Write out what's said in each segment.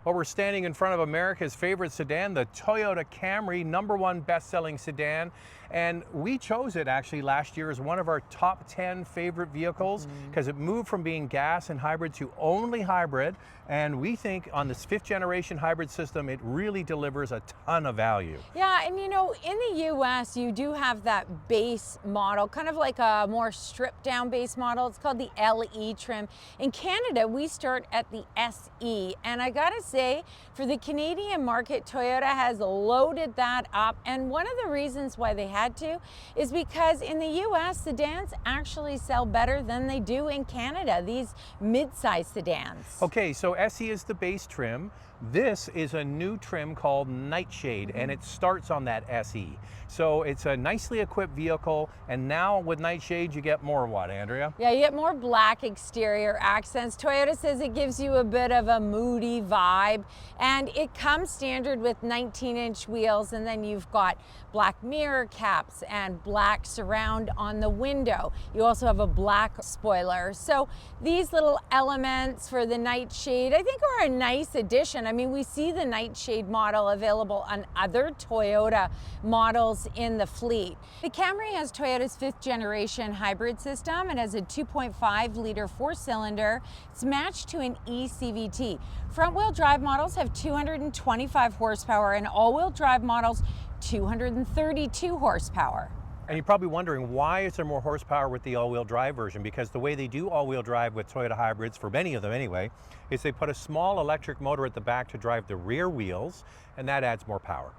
Well, we're standing in front of America's favorite sedan, the Toyota Camry, #1 best-selling sedan. And we chose it actually last year as one of our top 10 favorite vehicles because it moved from being gas and hybrid to only hybrid. And we think on this 5th generation hybrid system, it really delivers a ton of value. Yeah, and you know, in the US, you do have that base model, kind of like a more stripped down base model. It's called the LE trim. In Canada, we start at the SE. And I gotta say, for the Canadian market, Toyota has loaded that up. And one of the reasons why they had to is because in the US, sedans actually sell better than they do in Canada, these mid-size sedans. Okay, so SE is the base trim. This is a new trim called Nightshade, and it starts on that SE. So it's a nicely equipped vehicle, and now with Nightshade, you get more what, Andrea? Yeah, you get more black exterior accents. Toyota says it gives you a bit of a moody vibe, and it comes standard with 19-inch wheels, and then you've got black mirror caps and black surround on the window. You also have a black spoiler. So these little elements for the Nightshade, I think, are a nice addition. I mean, we see the Nightshade model available on other Toyota models in the fleet. The Camry has Toyota's 5th generation hybrid system. It has a 2.5 liter 4-cylinder. It's matched to an eCVT. Front-wheel drive models have 225 horsepower, and all-wheel drive models 232 horsepower. And you're probably wondering, why is there more horsepower with the all-wheel drive version? Because the way they do all-wheel drive with Toyota hybrids, for many of them anyway, is they put a small electric motor at the back to drive the rear wheels, and that adds more power.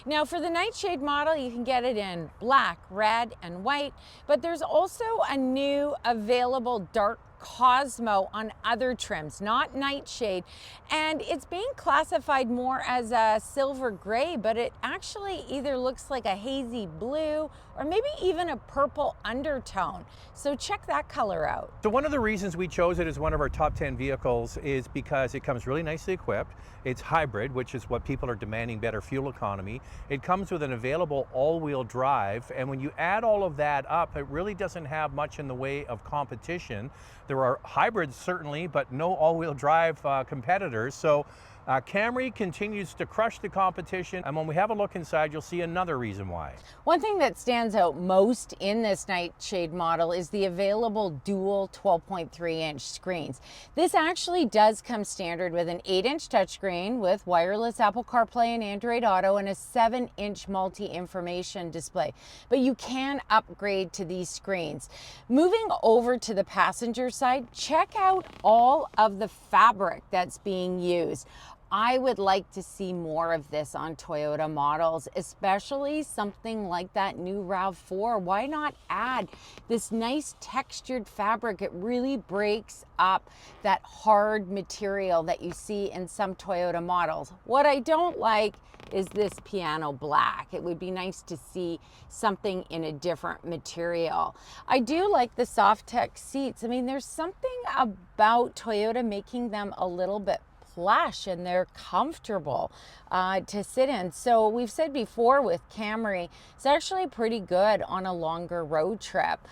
Now for the Nightshade model, you can get it in black, red, and white, but there's also a new available dark Cosmo on other trims, not Nightshade, and it's being classified more as a silver gray, but it actually either looks like a hazy blue or maybe even a purple undertone. So check that color out. So one of the reasons we chose it as one of our top 10 vehicles is because it comes really nicely equipped. It's hybrid, which is what people are demanding, better fuel economy. It comes with an available all-wheel drive, and when you add all of that up, it really doesn't have much in the way of competition. There are hybrids certainly, but no all-wheel drive competitors. So Camry continues to crush the competition, and when we have a look inside, you'll see another reason why. One thing that stands out most in this Nightshade model is the available dual 12.3-inch screens. This actually does come standard with an 8-inch touchscreen with wireless Apple CarPlay and Android Auto and a 7-inch multi-information display, but you can upgrade to these screens. Moving over to the passenger side, check out all of the fabric that's being used. I would like to see more of this on Toyota models, especially something like that new RAV4. Why not add this nice textured fabric? It really breaks up that hard material that you see in some Toyota models. What I don't like is this piano black. It would be nice to see something in a different material. I do like the soft tech seats. I mean, there's something about Toyota making them a little bit plush, and they're comfortable to sit in. So we've said before with Camry, it's actually pretty good on a longer road trip.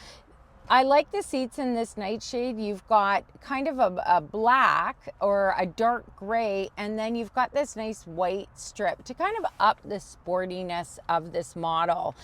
I like the seats in this Nightshade. You've got kind of a black or a dark gray, and then you've got this nice white strip to kind of up the sportiness of this model.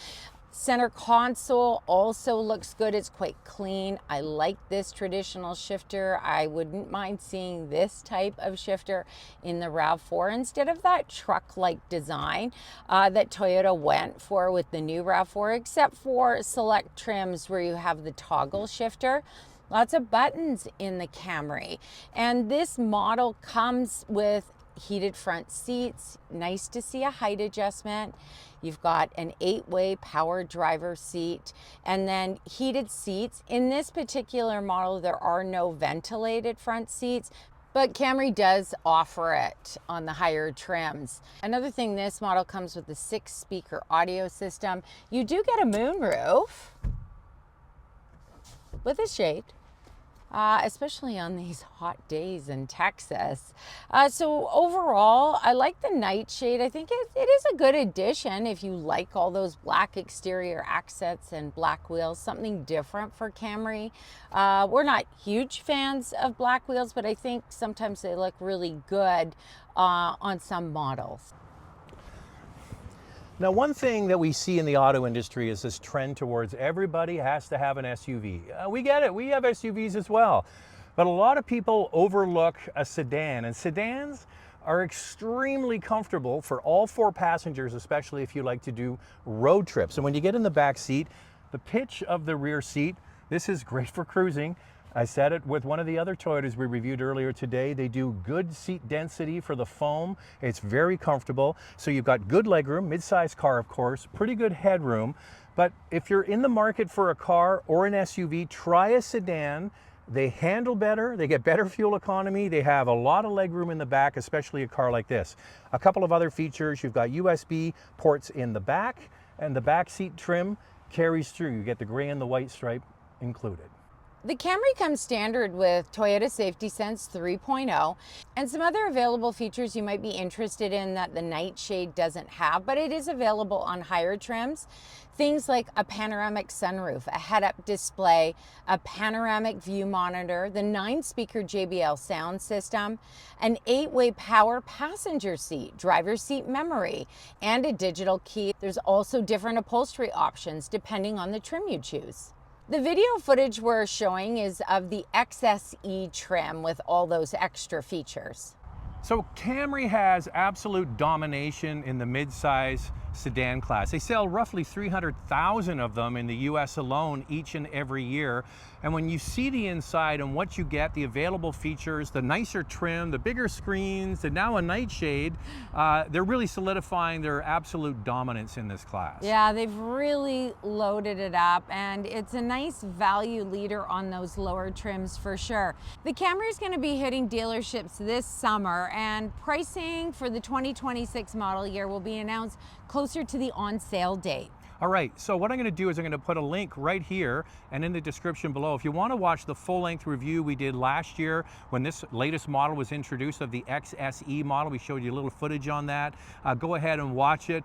Center console also looks good. It's quite clean. I like this traditional shifter. I wouldn't mind seeing this type of shifter in the RAV4 instead of that truck-like design that Toyota went for with the new RAV4, except for select trims where you have the toggle shifter. Lots of buttons in the Camry. And this model comes with heated front seats. Nice to see a height adjustment. You've got an 8-way power driver seat and then heated seats. In this particular model, there are no ventilated front seats, but Camry does offer it on the higher trims. Another thing, this model comes with a 6-speaker audio system. You do get a moonroof with a shade. especially on these hot days in Texas. So overall, I like the Nightshade. I think it is a good addition if you like all those black exterior accents and black wheels, something different for Camry. We're not huge fans of black wheels, but I think sometimes they look really good on some models. Now, one thing that we see in the auto industry is this trend towards everybody has to have an SUV. We get it, we have SUVs as well. But a lot of people overlook a sedan, and sedans are extremely comfortable for all four passengers, especially if you like to do road trips. And when you get in the back seat, the pitch of the rear seat, this is great for cruising. I said it with one of the other Toyotas we reviewed earlier today. They do good seat density for the foam. It's very comfortable. So you've got good legroom, mid-size car of course, pretty good headroom. But if you're in the market for a car or an SUV, try a sedan. They handle better, they get better fuel economy, they have a lot of legroom in the back, especially a car like this. A couple of other features, you've got USB ports in the back, and the back seat trim carries through. You get the gray and the white stripe included. The Camry comes standard with Toyota Safety Sense 3.0 and some other available features you might be interested in that the Nightshade doesn't have, but it is available on higher trims. Things like a panoramic sunroof, a head-up display, a panoramic view monitor, the 9-speaker JBL sound system, an 8-way power passenger seat, driver's seat memory, and a digital key. There's also different upholstery options depending on the trim you choose. The video footage we're showing is of the XSE trim with all those extra features. So Camry has absolute domination in the mid-size sedan class. They sell roughly 300,000 of them in the US alone each and every year. And when you see the inside and what you get, the available features, the nicer trim, the bigger screens, and now a Nightshade, they're really solidifying their absolute dominance in this class. Yeah, they've really loaded it up, and it's a nice value leader on those lower trims for sure. The Camry is going to be hitting dealerships this summer, and pricing for the 2026 model year will be announced closer to the on-sale date. All right, so what I'm going to do is I'm going to put a link right here and in the description below. If you want to watch the full-length review we did last year when this latest model was introduced of the XSE model, we showed you a little footage on that. Go ahead and watch it.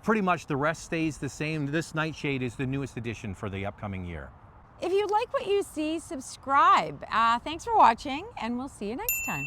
Pretty much the rest stays the same. This Nightshade is the newest addition for the upcoming year. If you like what you see, subscribe. Thanks for watching, and we'll see you next time.